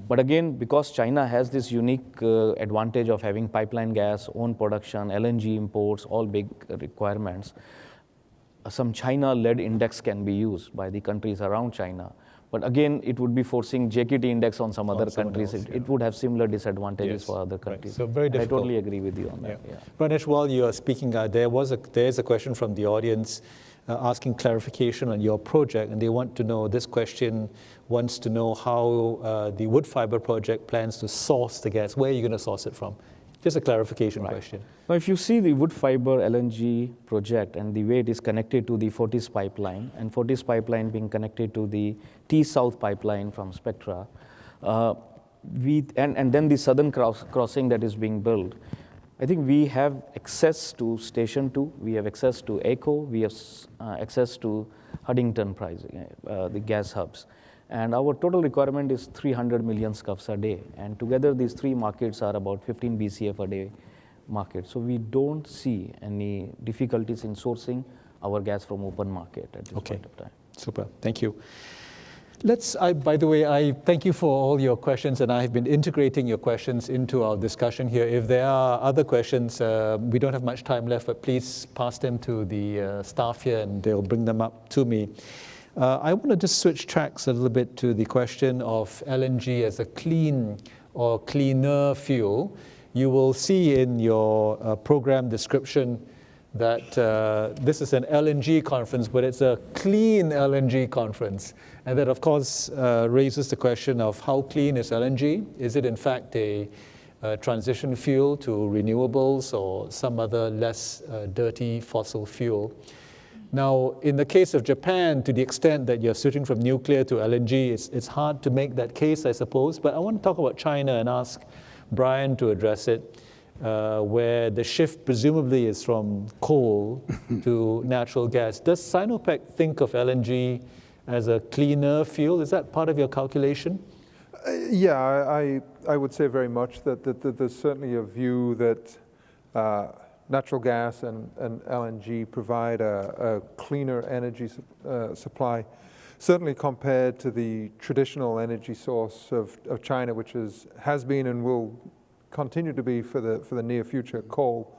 But again, because China has this unique advantage of having pipeline gas, own production, LNG imports, all big requirements, some China-led index can be used by the countries around China. But again, it would be forcing JKT index on some other countries. It would have similar disadvantages for other countries. Right. So very difficult. I totally agree with you on that. Yeah. Ranesh, while you are speaking, there's a question from the audience asking clarification on your project, and they want to know, this question wants to know how the wood fiber project plans to source the gas. Where are you going to source it from? Just a clarification question. Now, if you see the wood fiber LNG project and the way it is connected to the Fortis pipeline, and Fortis pipeline being connected to the T-South pipeline from Spectra, and then the southern crossing that is being built, I think we have access to Station 2, we have access to ECHO, we have access to Huntington pricing, the gas hubs. And our total requirement is 300 million scuffs a day. And together these three markets are about 15 BCF a day market. So we don't see any difficulties in sourcing our gas from open market at this point of time. Super, thank you. By the way, I thank you for all your questions, and I've been integrating your questions into our discussion here. If there are other questions, we don't have much time left, but please pass them to the staff here and they'll bring them up to me. I want to just switch tracks a little bit to the question of LNG as a clean or cleaner fuel. You will see in your program description that this is an LNG conference, but it's a clean LNG conference. And that, of course, raises the question of how clean is LNG? Is it, in fact, a transition fuel to renewables or some other less dirty fossil fuel? Now, in the case of Japan, to the extent that you're switching from nuclear to LNG, it's hard to make that case, I suppose. But I want to talk about China and ask Brian to address it, where the shift presumably is from coal to natural gas. Does Sinopec think of LNG as a cleaner fuel? Is that part of your calculation? Yeah, I would say very much that there's certainly a view that natural gas and LNG provide a cleaner energy supply, certainly compared to the traditional energy source of China, which has been and will continue to be for the near future, coal.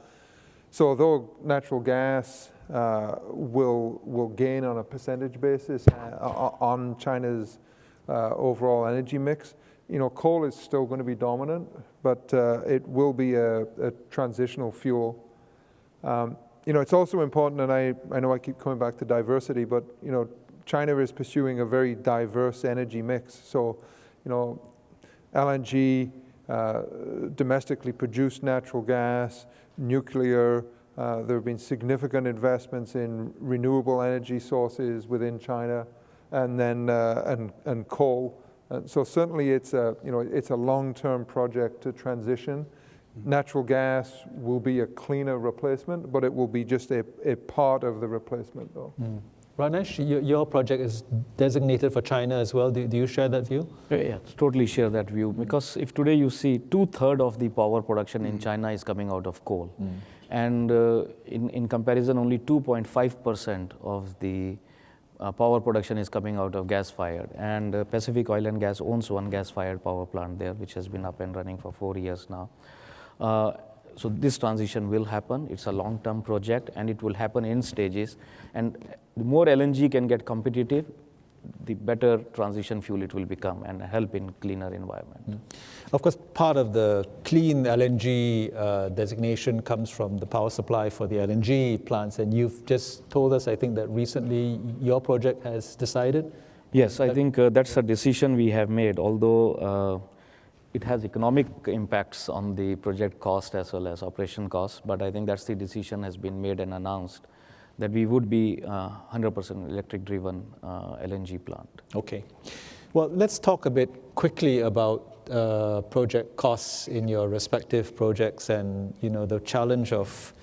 So although natural gas will gain on a percentage basis on China's overall energy mix, coal is still going to be dominant, but it will be a transitional fuel. It's also important, and I know I keep coming back to diversity, but China is pursuing a very diverse energy mix. So, LNG, domestically produced natural gas, nuclear. There have been significant investments in renewable energy sources within China, and then and coal. So certainly, it's a long-term project to transition. Natural gas will be a cleaner replacement, but it will be just a part of the replacement, though. Ranesh, your project is designated for China as well. Do you share that view? Yeah, totally share that view. Because if today you see 2/3 of the power production in China is coming out of coal, and in comparison, only 2.5% of the power production is coming out of gas-fired. And Pacific Oil and Gas owns one gas-fired power plant there, which has been up and running for 4 years now. So this transition will happen. It's a long-term project, and it will happen in stages. And the more LNG can get competitive, the better transition fuel it will become and help in cleaner environment. Of course, part of the clean LNG designation comes from the power supply for the LNG plants, and you've just told us, I think, that recently your project has decided. Yes, I think that's a decision we have made, although it has economic impacts on the project cost as well as operation costs, but I think that's the decision has been made and announced that we would be 100% electric-driven LNG plant. Okay. Well, let's talk a bit quickly about project costs in your respective projects and, you know, the challenge of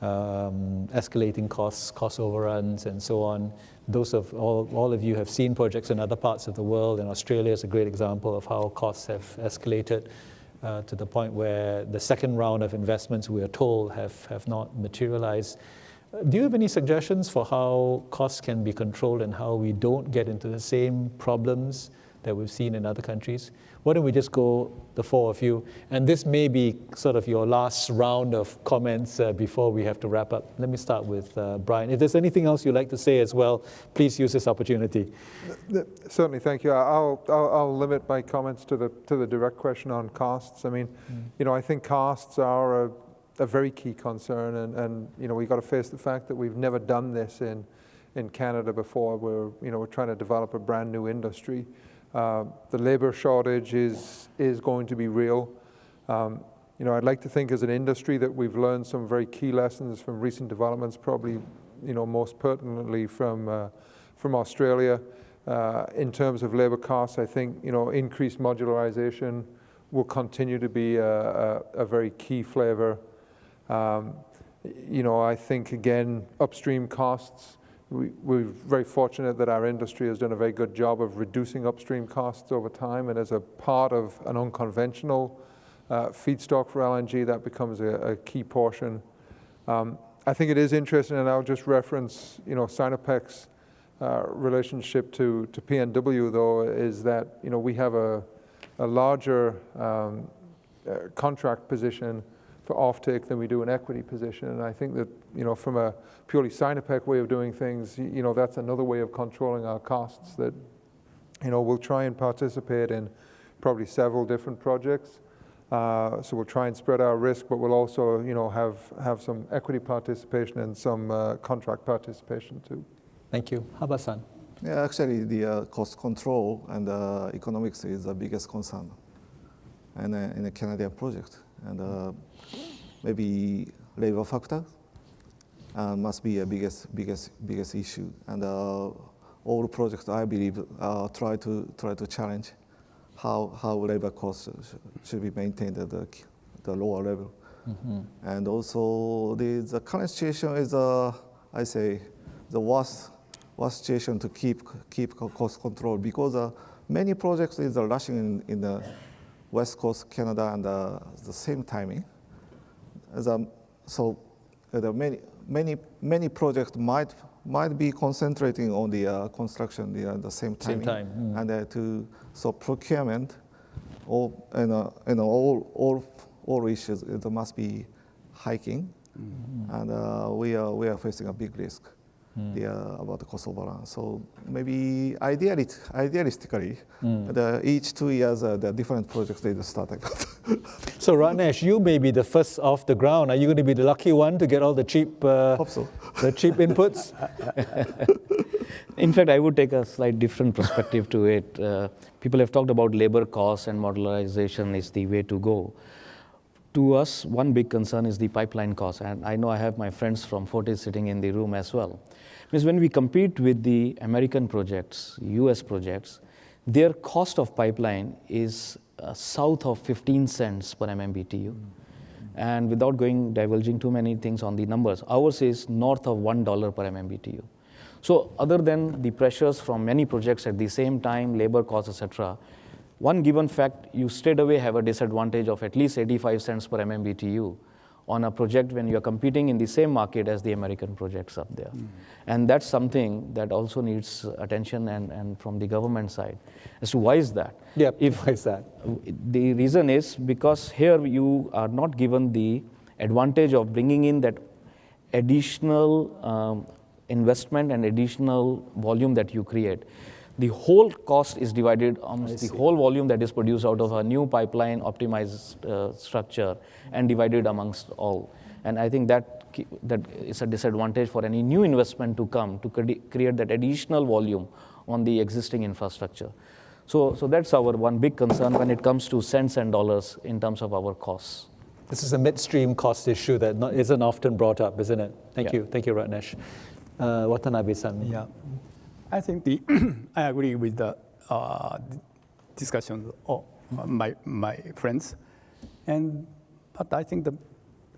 escalating costs, cost overruns, and so on. Those of all of you have seen projects in other parts of the world, and Australia is a great example of how costs have escalated to the point where the second round of investments, we are told, have not materialized. Do you have any suggestions for how costs can be controlled and how we don't get into the same problems that we've seen in other countries? Why don't we just go, the four of you, and this may be sort of your last round of comments before we have to wrap up. Let me start with Brian. If there's anything else you'd like to say as well, please use this opportunity. Certainly, thank you. I'll limit my comments to the direct question on costs. I mean, you know, I think costs are a very key concern, and you know, we've got to face the fact that we've never done this in Canada before. We're trying to develop a brand new industry. The labor shortage is going to be real. You know, I'd like to think as an industry that we've learned some very key lessons from recent developments, probably, you know, most pertinently from Australia. In terms of labor costs, I think, you know, increased modularization will continue to be a very key flavor. You know, I think, again, upstream costs, we're very fortunate that our industry has done a very good job of reducing upstream costs over time, and as a part of an unconventional feedstock for LNG, that becomes a key portion. I think it is interesting, and I'll just reference, you know, Sinopec's relationship to PNW, though, is that, you know, we have a larger contract position for offtake than we do an equity position. And I think that, you know, from a purely Sinopec way of doing things, you know, that's another way of controlling our costs, that, you know, we'll try and participate in probably several different projects. So we'll try and spread our risk, but we'll also, you know, have some equity participation and some contract participation too. Thank you. Haba-san. Yeah, actually, the cost control and economics is the biggest concern in a Canadian project. And maybe labor factor must be a biggest issue. And all projects, I believe, try to challenge how labor costs should be maintained at the lower level. Mm-hmm. And also the current situation is, I say, the worst situation to keep cost control, because many projects is rushing in the West Coast Canada and the same timing. So the many projects might be concentrating on the construction at the same timing. And so procurement, all issues, it must be hiking, and we are facing a big risk. About the cost overrun. So maybe idealistically, each 2 years, the different projects they just start. So Ratnesh, you may be the first off the ground. Are you going to be the lucky one to get all the cheap, Hope so. the cheap inputs? In fact, I would take a slight different perspective to it. People have talked about labor costs, and modularization is the way to go. To us, one big concern is the pipeline cost, and I know I have my friends from Fortis sitting in the room as well. Because when we compete with the American projects, US projects, their cost of pipeline is south of 15 cents per MMBTU. And without divulging too many things on the numbers, ours is north of $1 per MMBTU. So other than the pressures from many projects at the same time, labor costs, etc., one given fact, you straight away have a disadvantage of at least 85 cents per MMBTU on a project when you're competing in the same market as the American projects up there. And that's something that also needs attention and from the government side. As to why is that? Yeah, why is that? The reason is because here you are not given the advantage of bringing in that additional investment and additional volume that you create. the whole cost is divided amongst the whole volume that is produced out of a new pipeline optimized structure and divided amongst all. And I think that is a disadvantage for any new investment to come to create that additional volume on the existing infrastructure. So that's our one big concern when it comes to cents and dollars in terms of our costs. This is a midstream cost issue that isn't often brought up, isn't it? Thank you, Ratnesh. Watanabe-san. Yeah, I think I agree with the discussion of my friends, but I think the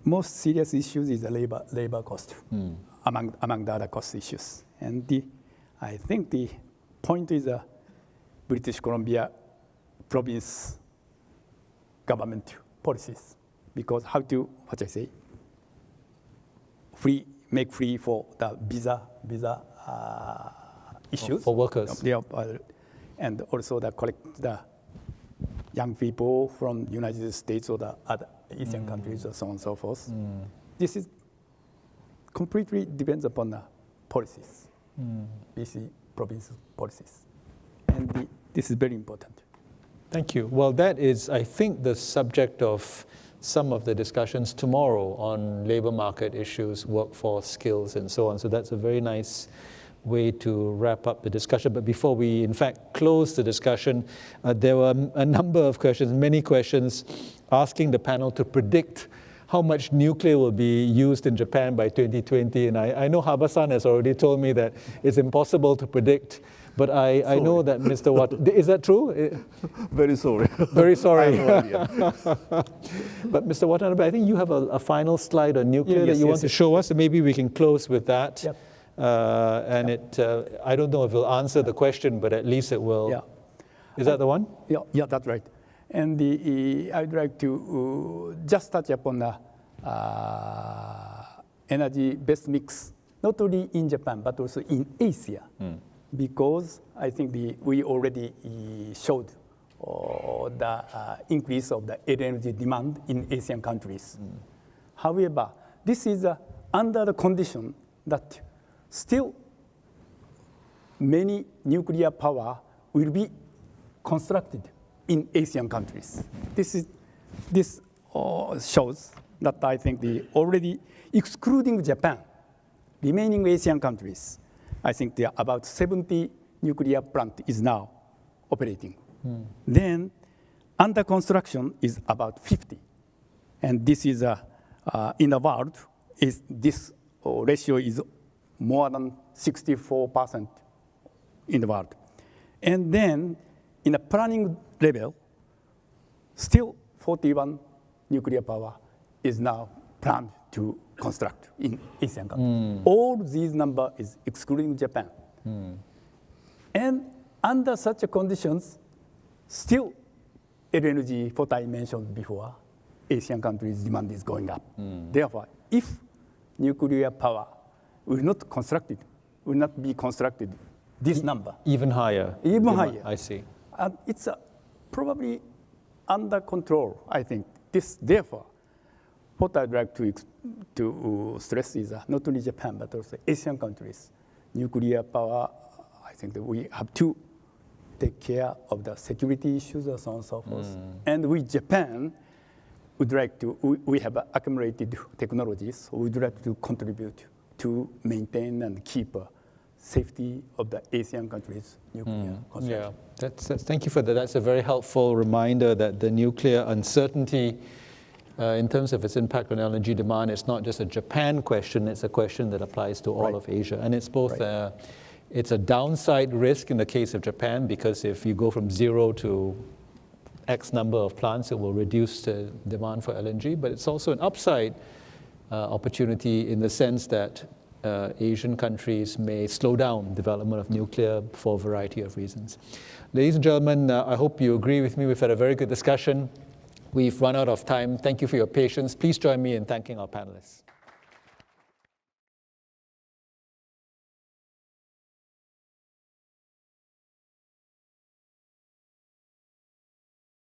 most serious issue is the labor cost among the other cost issues. And I think the point is British Columbia province government policies, because how to, make free for the visa issues. For workers. And also collect the young people from United States or the other Asian countries or so on and so forth. This is completely depends upon the policies, BC province policies. And this is very important. Thank you. Well, that is, I think, the subject of some of the discussions tomorrow on labor market issues, workforce skills, and so on. So that's a very nice way to wrap up the discussion. But before we, in fact, close the discussion, there were a number of questions, many questions, asking the panel to predict how much nuclear will be used in Japan by 2020. And I know Haba-san has already told me that it's impossible to predict. But I know that Mr. Watt, is that true? Very sorry. Very sorry. I have no idea. But Mr. Watanabe, I think you have a final slide on nuclear that you want to show us, and maybe we can close with that. Yep. I don't know if it'll answer the question, but at least it will. Yeah. Is that the one? Yeah, that's right. And I'd like to just touch upon the energy-based mix, not only in Japan, but also in Asia. Because I think we already showed the increase of the energy demand in Asian countries. However, this is under the condition that still many nuclear power will be constructed in Asian countries. This shows that I think already excluding Japan, remaining Asian countries, I think there are about 70 nuclear plant is now operating. Then under construction is about 50. And this is in the world, this ratio is more than 64% in the world. And then in a planning level, still 41 nuclear power is now planned to construct in Asian countries. All these number is excluding Japan. And under such conditions, still LNG, what I mentioned before, Asian countries' demand is going up. Therefore, if nuclear power will not be constructed, this number. Even higher. Even higher. I see. And it's probably under control, I think. Therefore, what I'd like to stress is not only Japan, but also Asian countries. Nuclear power, I think that we have to take care of the security issues and so on and so forth. And with Japan, we have accumulated technologies, so we'd like to contribute to maintain and keep safety of the Asian countries' nuclear construction. Yeah, thank you for that. That's a very helpful reminder that the nuclear uncertainty in terms of its impact on LNG demand, it's not just a Japan question, it's a question that applies to all of Asia. And it's both it's a downside risk in the case of Japan, because if you go from 0 to X number of plants, it will reduce the demand for LNG, but it's also an upside opportunity in the sense that Asian countries may slow down development of nuclear for a variety of reasons. Ladies and gentlemen, I hope you agree with me. We've had a very good discussion. We've run out of time. Thank you for your patience. Please join me in thanking our panelists.